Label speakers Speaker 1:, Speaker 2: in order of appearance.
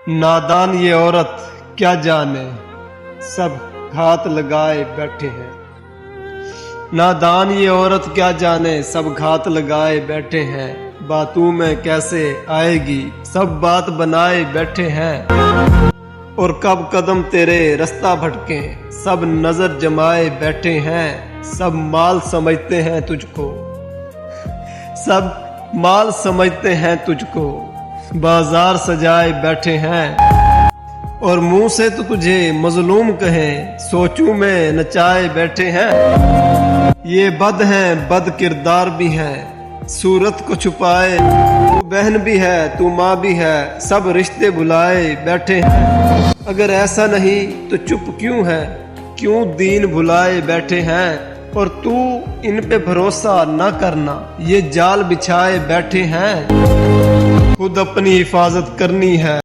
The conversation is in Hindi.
Speaker 1: नादान ये औरत क्या जाने, सब घात लगाए बैठे हैं। नादान ये औरत क्या जाने, सब घात लगाए बैठे हैं। बातों में कैसे आएगी, सब बात बनाए बैठे हैं। और कब कदम तेरे रास्ता भटके, सब नजर जमाए बैठे हैं। सब माल समझते हैं तुझको, सब माल समझते हैं तुझको। बाजार सजाए बैठे हैं और मुंह से तो तुझे मजलूम कहे, सोचूं में नचाए बैठे हैं। ये बद हैं, बद किरदार भी हैं, सूरत को छुपाए। तू बहन भी है, तू माँ भी है, सब रिश्ते भुलाए बैठे हैं। अगर ऐसा नहीं तो चुप क्यों है, क्यों दीन भुलाए बैठे हैं। और तू इन पे भरोसा न करना, ये जाल बिछाए बैठे हैं। खुद अपनी हिफाजत करनी है।